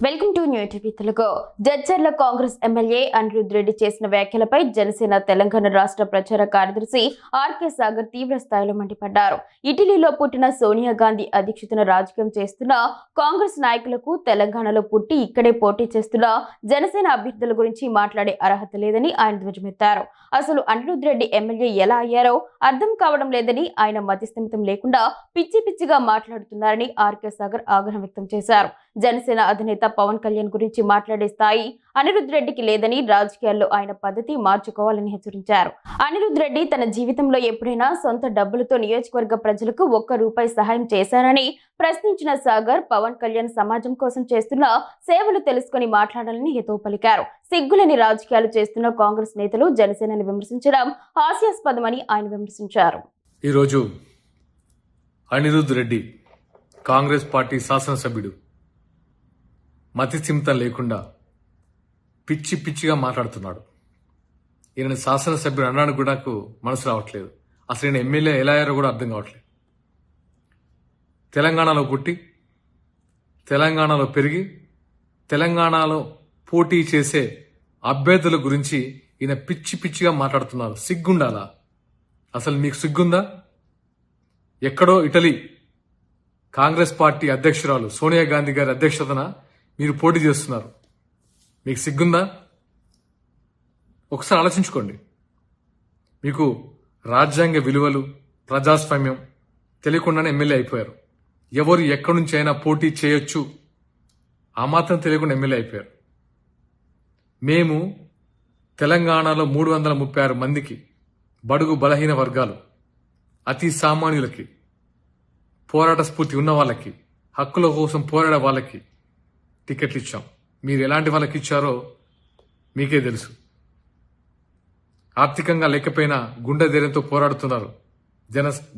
Welcome to new TV Telugu. Jadcherla Congress MLA Anirudh Reddy చేసిన వ్యాఖ్యలపై జనసేన తెలంగాణ రాష్ట్ర ప్రచార కార్యదర్శి ఆర్కే సాగర్ తీవ్ర స్థాయిలో మండిపడ్డారు. ఇటలీలో పుట్టిన సోనియా గాంధీ అధ్యక్షతన రాజకీయం చేస్తున్న కాంగ్రెస్ నాయకులకు తెలంగాణలో పుట్టి ఇక్కడే పోటీ చేస్తున్న జనసేన అభ్యర్థుల గురించి మాట్లాడే అర్హత లేదని ఆయన ధ్వజమెత్తారు. అసలు అనిరుద్ రెడ్డి ఎమ్మెల్యే ఎలా అయ్యారో అర్థం కావడం లేదని, ఆయన మతిస్థిమితం లేకుండా పిచ్చి పిచ్చిగా మాట్లాడుతున్నారని ఆర్కే సాగర్ ఆగ్రహం వ్యక్తం చేశారు. జనసేన అధినేత పవన్ కళ్యాణ్ గురించి మాట్లాడే స్థాయి అనిరుద్ రెడ్డికి లేదని, రాజకీయాల్లో ఆయన పద్ధతి మార్చుకోవాలని హెచ్చరించారు. అనిరుద్ రెడ్డి తన జీవితంలో ఎప్పుడైనా సొంత డబ్బులతో నియోజకవర్గ ప్రజలకు ₹1 సహాయం చేశారని ప్రశ్నించిన సాగర్, పవన్ కళ్యాణ్ సమాజం కోసం చేస్తున్న సేవలు తెలుసుకుని మాట్లాడాలని హితవు పలికారు. సిగ్గులేని రాజకీయాలు చేస్తున్న కాంగ్రెస్ నేతలు జనసేనని విమర్శించడం హాస్యాస్పదమని ఆయన విమర్శించారు. ఈరోజు అనిరుద్ రెడ్డి కాంగ్రెస్ పార్టీ శాసనసభ్యుడు మతిస్థిమితం లేకుండా పిచ్చి పిచ్చిగా మాట్లాడుతున్నాడు. ఈయన శాసనసభ్యుడు అన్నాడు కూడా నాకు మనసు రావట్లేదు. అసలు ఈయన ఎమ్మెల్యే ఎలా అయ్యారో కూడా అర్థం కావట్లేదు. తెలంగాణలో పుట్టి, తెలంగాణలో పెరిగి, తెలంగాణలో పోటీ చేసే అభ్యర్థుల గురించి ఈయన పిచ్చి పిచ్చిగా మాట్లాడుతున్నారు. సిగ్గుండాలా? అసలు మీకు సిగ్గుందా? ఎక్కడో ఇటలీ కాంగ్రెస్ పార్టీ అధ్యక్షురాలు సోనియా గాంధీ గారి అధ్యక్షతన మీరు పోటీ చేస్తున్నారు. మీకు సిగ్గుందా? ఒకసారి ఆలోచించుకోండి. మీకు రాజ్యాంగ విలువలు, ప్రజాస్వామ్యం తెలియకుండానే ఎమ్మెల్యే అయిపోయారు. ఎవరు ఎక్కడి నుంచి అయినా పోటీ చేయొచ్చు, ఆ మాత్రం తెలియకుండా ఎమ్మెల్యే అయిపోయారు. మేము తెలంగాణలో 336 మందికి, బడుగు బలహీన వర్గాలు, అతి సామాన్యులకి, పోరాట స్ఫూర్తి ఉన్న వాళ్ళకి, హక్కుల కోసం పోరాడే వాళ్ళకి టికెట్లు ఇచ్చాం. మీరు ఎలాంటి వాళ్ళకి ఇచ్చారో మీకే తెలుసు. ఆర్థికంగా లేకపోయినా గుండె ధైర్యంతో పోరాడుతున్నారు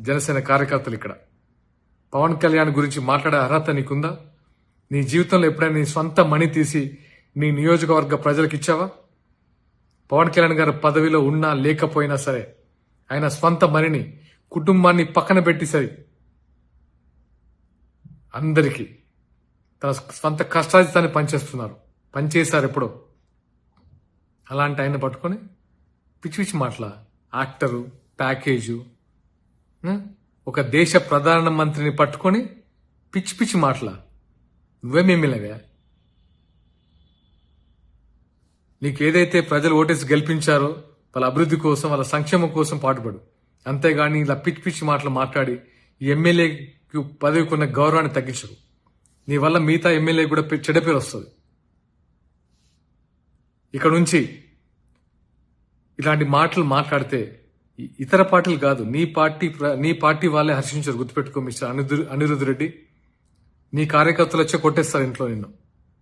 జనసేన కార్యకర్తలు. ఇక్కడ పవన్ కళ్యాణ్ గురించి మాట్లాడే అర్హత నీకుందా? నీ జీవితంలో ఎప్పుడైనా నీ సొంత మనీ తీసి నీ నియోజకవర్గ ప్రజలకు ఇచ్చావా? పవన్ కళ్యాణ్ గారు పదవిలో ఉన్నా లేకపోయినా సరే ఆయన స్వంత మనీని, కుటుంబాన్ని పక్కన పెట్టి సరి అందరికీ తన స్వంత కష్టాజితాన్ని పనిచేశారు ఎప్పుడో. అలాంటి ఆయన పట్టుకొని పిచ్చి పిచ్చి మాటల యాక్టరు, ప్యాకేజు, ఒక దేశ ప్రధానమంత్రిని పట్టుకొని పిచ్చి పిచ్చి మాటల. నువ్వేమేమిలవే? నీకేదైతే ప్రజలు ఓటేసి గెలిపించారో వాళ్ళ అభివృద్ధి కోసం, వాళ్ళ సంక్షేమం కోసం పాటుపడు. అంతేగాని ఇలా పిచ్చి పిచ్చి మాటలు మాట్లాడి ఈ ఎమ్మెల్యేకి పదవికి ఉన్న గౌరవాన్ని తగ్గించరు. నీ వల్ల మిగతా ఎమ్మెల్యే కూడా చెడ్డ పేరు వస్తుంది. ఇక్కడ నుంచి ఇలాంటి మాటలు మాట్లాడితే ఇతర పార్టీలు కాదు, నీ పార్టీ వాళ్ళే హర్షించారు. గుర్తుపెట్టుకో మిస్టర్ అనిరుద్ రెడ్డి. నీ కార్యకర్తలు వచ్చే కొట్టేస్తారు ఇంట్లో నిన్ను.